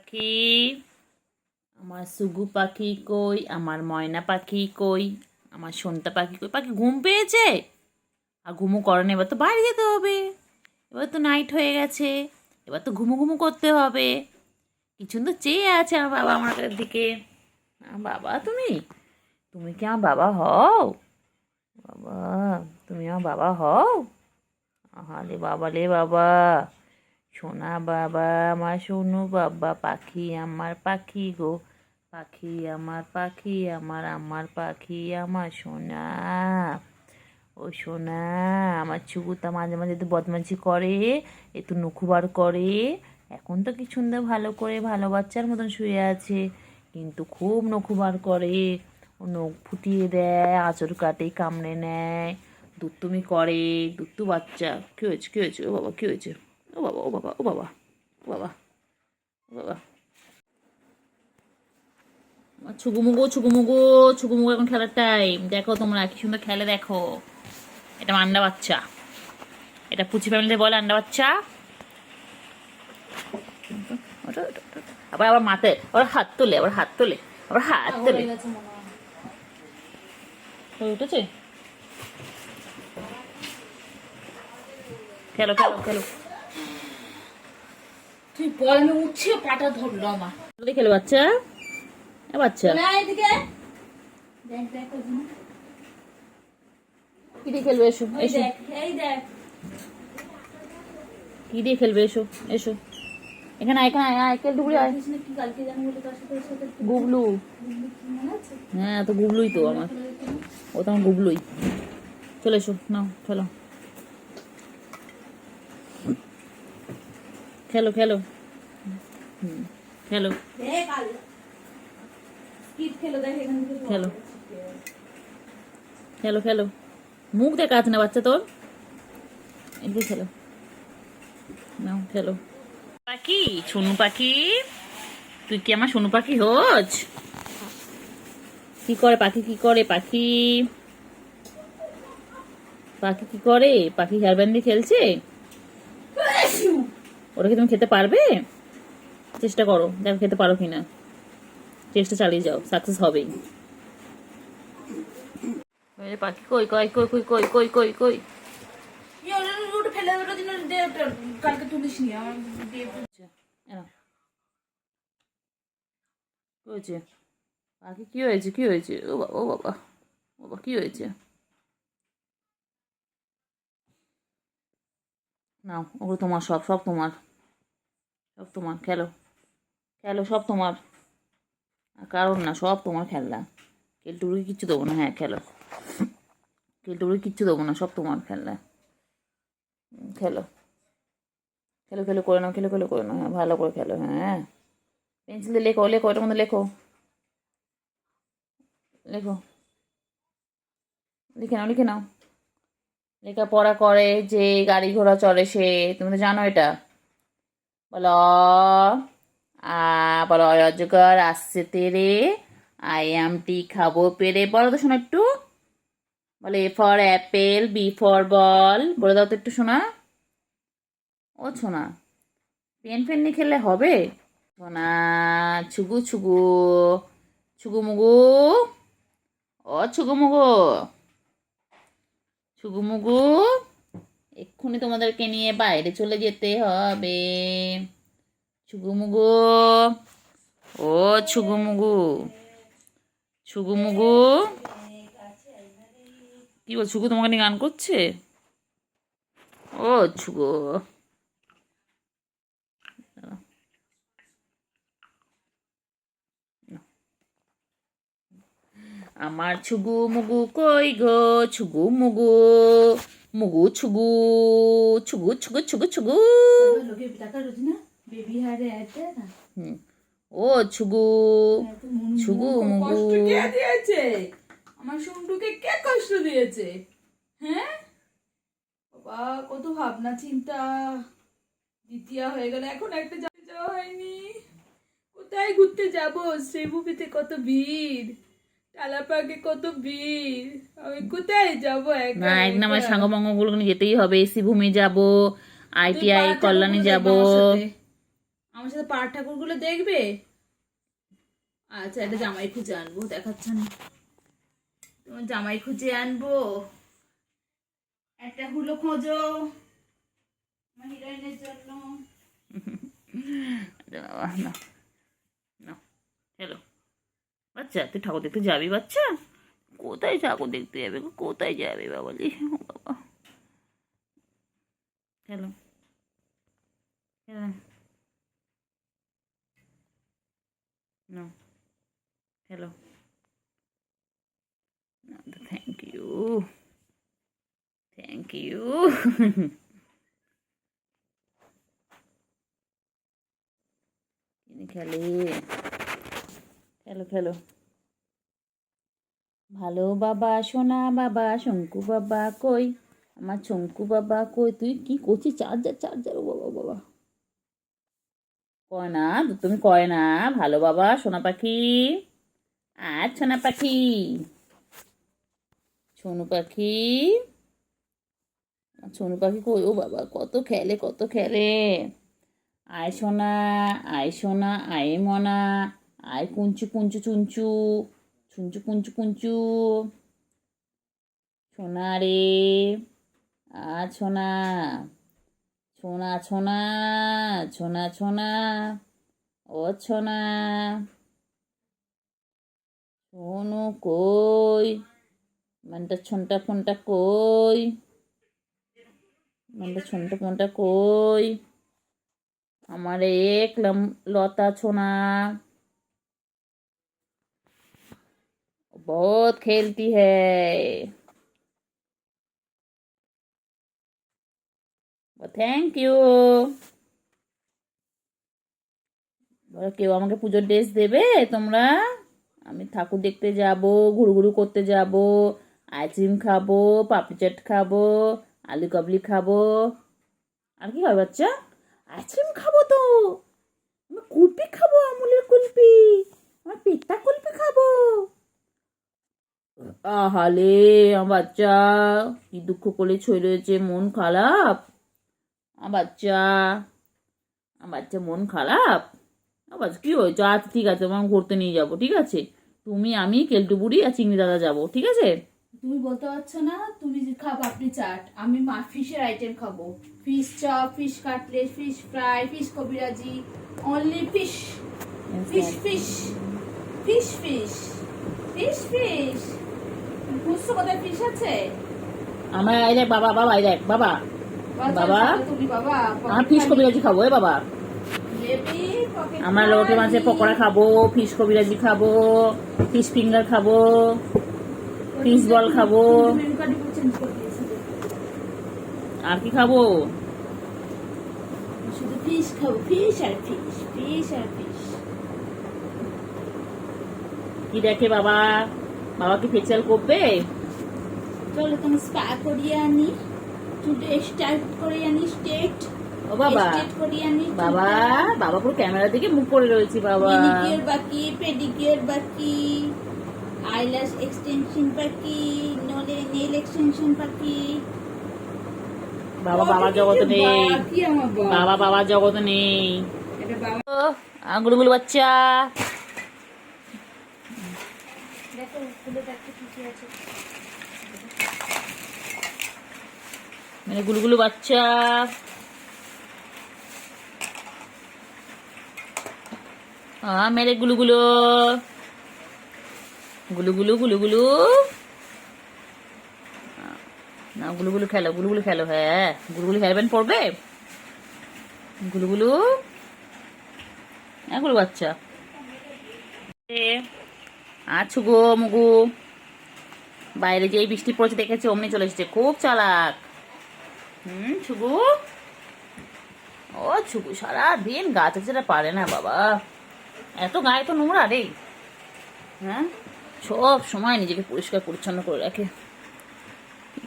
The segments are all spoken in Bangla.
পাখি, আমার সুগু পাখি কই, আমার ময়না পাখি কই, আমার সোনতা পাখি কই। পাখি ঘুম পেয়েছে? আর ঘুমু করেন, এবার তো বাড়ি যেতে হবে, এবার তো নাইট হয়ে গেছে, এবার তো ঘুমু ঘুমু করতে হবে। কিছু তো চেয়ে আছে আমার বাবা আমার দিকে। বাবা তুমি তুমি কি আমার বাবা হও? বাবা তুমি আমার বাবা হও? আহারে বাবা রে বাবা, সোনা বাবা আমার সোনু বাবা, পাখি আমার পাখি গো, পাখি আমার পাখি আমার, আমার পাখি আমার সোনা। ও সোনা, আমার চুকুতা মাঝে মাঝে তো বদমাইশি করে, একটু নখুবার করে। এখন তো কি সুন্দর ভালো করে ভালো বাচ্চার মতন শুয়ে আছে, কিন্তু খুব নখুবার করে। ও নখ ফুটিয়ে দেয়, আঁচড় কাটে, কামড়ে নেয়, দুত্তুমি করে। দুত্তু বাচ্চা। কী হয়েছে কী হয়েছে? ও বাবা কী হয়েছে? ও বাবা ও বাবা ও বাবা ও বাবা ও বাবা। ছুগুমুগু ছুগুমুগু ছুগুমুগু, এখন খেলার টাইম। দেখো তোমরা কি সুন্দর খেলে, দেখো। এটা আমার আন্ডা বাচ্চা, এটা পুচি ফ্যামিলিতে বলে আন্ডা বাচ্চা। আবার আবার মাথায় আবার হাত তোলে, আবার হাত তোলে, আবার হাত তোলে। উঠেছে? খেলো খেলো খেলো। তুই বলে উঠছে, পাটা ধরলো আমার। খেলো বাচ্চা, বাচ্চা কি দিয়ে খেলবে? এসো এসো, কি দিয়ে খেলবে? এসো এসো, এখানে এখানে আইকেল ডুবলি আয়। গুবলু, হ্যাঁ তো গুবলুই তো আমার, ও তো আমার গুবলুই। চলে এসো, নাও খেলো খেলো খেলো। খেলো খেলো খেলো খেলো। মুখ দেখা আছে না বাচ্চা তোর, এদিকে খেলো, নাও খেলো। পাখি, সোনু পাখি, তুই কি আমার সোনু পাখি হোজ? কি করে পাখি, কি করে পাখি? পাখি কি করে? পাখি হেয়ার ব্যান্ড দিয়ে খেলছে। ওটা কি তুমি খেতে পারবে? চেষ্টা করো, দেখো খেতে পারো কিনা। চেষ্টা চালিয়ে যাও, সাকসেস হবেই। পাখি কই কই কই কই কই কই কই কই? কালকে তুলিস নি আমার। হয়েছে পাখি, কি হয়েছে কি হয়েছে? ও বাবা ও বাবা ও বাবা, কি হয়েছে? নাও, ওগুলো তোমার, সব সব তোমার, সব তোমার। খেলো খেলো, সব তোমার। কারণ না, সব তোমার খেলনা। কেলটুকুরি কিচ্ছু দেবো না। হ্যাঁ খেলো, কেলটুকুরি কিচ্ছু দেবো না, সব তোমার খেলনা। খেলো খেলো খেলো করে নাও, খেলো খেলো করে নাও। হ্যাঁ ভালো করে খেলো। হ্যাঁ পেন্সিল দিয়ে লেখো, লেখো এটার মধ্যে লেখো, লেখো, লিখে নাও লিখে নাও। লেখাপড়া করে যে গাড়ি ঘোড়া চড়ে সে, তুমি তো জানো এটা। বলো বলো, অজগর আসছে তেরে, আই এম টি খাবো পেরে। বলো তো শোনা একটু, বলে A for apple, B for ball. বলে দাও তো একটু শোনা। ও শোনা, পেন ফেন নিয়ে খেললে হবে? শোনা, ছুগু ছুগু, ছুগু মুগু, ও ছুগু মুগু, ছুগু মুগু, এক্ষুনি তোমাদেরকে নিয়ে বাইরে চলে যেতে হবে। ছুগুমুগু, ও ছুগুমুগু, ছুগুমুগু। কি বল, ছুগু তোমাকে নিয়ে গান করছে? ও ছুগু, আমার ছুগু মুগু কই গো, ছুগু মুগু, মুগু ছুগু, ছুগু ছুগু ছুগু ছুগু। হুম, ও ছুগু, ছুগু মুগু। কষ্ট কে দিয়েছে? আমার শুন্টুকে কে কষ্ট দিয়েছে? হ্যাঁ বাবা, কত ভাবনা চিন্তা। দ্বিতীয় হয়ে গেল, এখন একটা যাওয়া হয়নি। কোথায় ঘুরতে যাব? শ্রীভূমিতে কত ভিড়, টালাপাকে কত ভিড়, আমি কোথায় যাব না, একা একদিন আমার একা? সাঙ্গপাঙ্গগুলো যেতেই হবে। শ্রীভূমি যাব, ITI কল্যাণী যাব। আমার সাথে পাড় ঠাকুরগুলো দেখবে? আচ্ছা, একটা জামাই খুঁজে আনবো, দেখাচ্ছে না। তোমার জামাই খুঁজে আনবো, একটা হুলো খোঁজো আমার হিরোইনের জন্য। না না, হ্যালো বাচ্চা, তুই ঠাকুর দেখতে যাবি বাচ্চা? কোথায় ঠাকুর দেখতে যাবে গো? কোথায় যাবে বাবালি? ও বাবা, hello hello, no, hello, no, thank you, thank you. তিনি খেলে, খেলো খেলো। ভালো বাবা, সোনা বাবা, শঙ্কু বাবা কই? আমার শঙ্কু বাবা কই? তুই কি করছিস? চার্জার চার্জার, ও বাবা বাবা, কয় না তুমি, কয় না ভালো বাবা সোনা পাখি। আর সোনা পাখি, সোনু পাখি, সোনু পাখি কই? ও বাবা, কত খেলে কত খেলে। আয় সোনা, আয় সোনা, আয় মনা, আয় কুঞ্চু কুঞ্চু চুঞ্চু, চুঞ্চু কুঞ্চু কুঞ্চু, সোনা রে, আ সোনা, সোনা সোনা, সোনা সোনা, ও সোনা, সোনু কই? মানটা ছনটা ফোনটা কই? মানটা ছনটা ফোনটা কই? আমার এক লতা সোনা बहुत खेलती है। Thank you. কেউ আমাকে পুজোর ড্রেস দেবে তোমরা? আমি ঠাকুর দেখতে যাব, ঘুরু করতে যাব, আইসক্রিম খাবো, পাপড়ি চাট খাবো, আলু কাবলি খাবো। আর কি হবে বাচ্চা? আইসক্রিম খাবো তো, আমি কুলপি খাবো, আমুলের কুলপি, আমার পেটটা কুলপি খাবো। আহালে আমার বাচ্চা কি দুঃখ করে ছই রয়েছে, মন খারাপ আমার বাচ্চা, আমার বাচ্চা মন খারাপ। আবার কি হয়েছে? আচ্ছা ঠিক আছে, তোমার ঘুরতে নিয়ে যাবো, ঠিক আছে? তুমি, আমি, কেলটু বুড়ি আর চিংড়ি দাদা যাবো, ঠিক আছে? তুমি বলতে পারছো না, তুমি যে খাও পাপড়ি চাট, আমি ফিশের আইটেম খাবো। Fish chop, fish cutlet, fish fry, fish kabiraji, only fish, fish fish, fish fish, fish fish. বুঝছো কোথায় ফিশ আছে? আমার এই দেখ বাবা, বাবা এই দেখ বাবা, বাবা তুমি বাবা আমার ফিশ কবিরাজি খাবো। এ বাবা, আমরা লোটে মাছের পকোড়া খাবো, ফিশ কবিরাজি খাবো, ফিশ ফিঙ্গার খাবো, ফিশ বল খাবো। আর কি খাবো? শুধু ফিশ খাবো, ফিশ আর ফিশ, ফিশ আর ফিশ। কি দেখে বাবা? বাবা কি ফেসিয়াল করবে? চলো তুমি স্পা করিয়ে আনি, চুলটা স্টাইল করে আনি, স্ট্রেট। ও বাবা, বাবা, বাবা পুরো ক্যামেরা দিকে মুখ করে রয়েছে বাবা। মেনিকিউর বাকি, পেডিকিউর বাকি, আইল্যাশ এক্সটেনশন বাকি, নেল এক্সটেনশন বাকি। বাবা বাবা জগতে নেই, বাবা বাবা জগতে নেই। গুলুগুলু বাচ্চা, দেখো ফুলের একটা কিছু আছে, মানে গুলুগুলু বাচ্চা। মেরে গুলুগুলো, গুলুগুলু গুলুগুলু, না গুলুগুলু খেলো, গুলুগুলু খেলো। হ্যাঁ গুলুগুলু হেয়ারব্যান্ড পড়বে, গুলুগুলু। হ্যাঁ গুলু বাচ্চা, আছো গো মুগু। বাইরে যে বৃষ্টি পড়েছে দেখেছে, অমনি চলে এসেছে, খুব চালাক। ছুগু, ও ছুগু সারাদিন গাছ যেটা পারে না বাবা, এত গায়ে তো নোংরা রে। হ্যাঁ, সব সময় নিজেকে পরিষ্কার পরিচ্ছন্ন করে রাখে।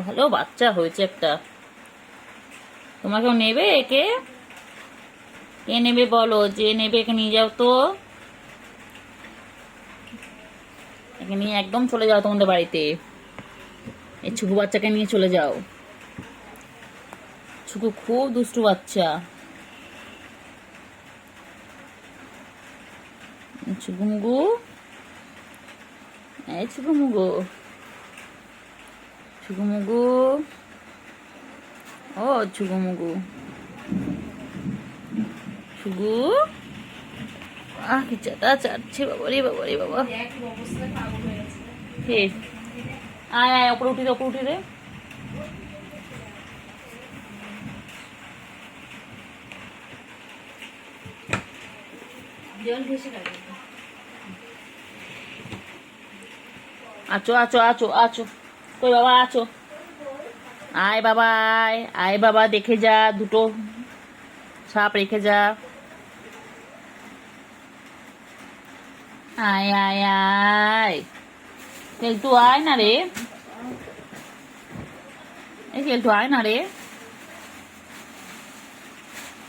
ভালো বাচ্চা হয়েছে একটা। তোমাকেও নেবে একে? কে নেবে বলো? যে নেবে একে নিয়ে যাও তো, একে নিয়ে একদম চলে যাও তোমাদের বাড়িতে। এই ছুকু বাচ্চাকে নিয়ে চলে যাও। ছুকু খুব দুষ্টু বাচ্চা। চুগুমুগু, এই চুগুমুগু, চুগুমুগু, ও চুগুমুগু, চুগু, কি চাটা চাটছে বাবা রে বাবা রে বাবা। কে? আয় আয়, ওপরে উঠি রে, ওপরে উঠি রে। আচো আচো আচো আচো, কই বাবা আচো, আয় বাবা আয়, আয় বাবা দেখে যা, দুটো সাপ রেখে যা। আয় আয় আয়, কেলটু আয় না রে, এই কেলটু আয় না রে।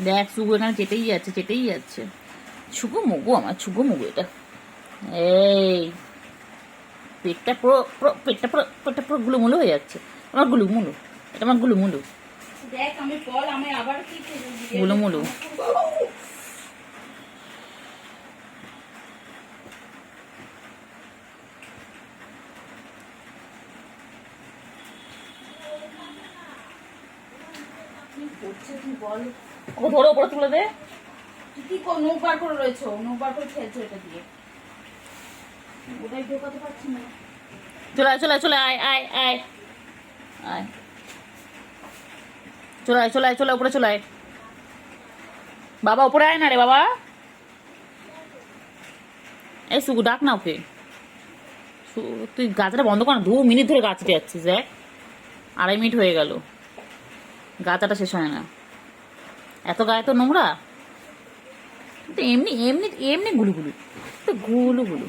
দেখ সুগু এখানে চেটেই যাচ্ছে, চেটেই যাচ্ছে। ছুগু মুগু, আমার ছুগু মুগু এটা। এই পেটটা পুরো পুরো পেটটা পুরো গুলুমুলু হয়ে যাচ্ছে। আমার গুলুমুলু, এটা আমার গুলুমুলু, দেখ আমি বল, আমি আবার কি গুলুমুলু। করছে তুই বল। ও ধরো, ওপরে তুলে দে। তুই কি নৌক বার করে রয়েছো, নৌক বার করে খেলছো এটা দিয়ে, ওটাই ঢোকাতে পারছি না। চলে আয় চলে আয় চলে আয় আয় আয় আয়, চলে আয় চলে আয়, চলে উপরে চলে আয় বাবা, উপরে আয় না রে বাবা। এই সুগু ডাক না ওকে। তুই গাছটা বন্ধ কর না, 2 মিনিট ধরে গাছটা যাচ্ছিস। দেখ 2.5 মিনিট হয়ে গেল, গাছাটা শেষ হয় না। এত গায়ে তো নোংরা, এমনি এমনি এমনি গুলু গুলু গুলু গুলু।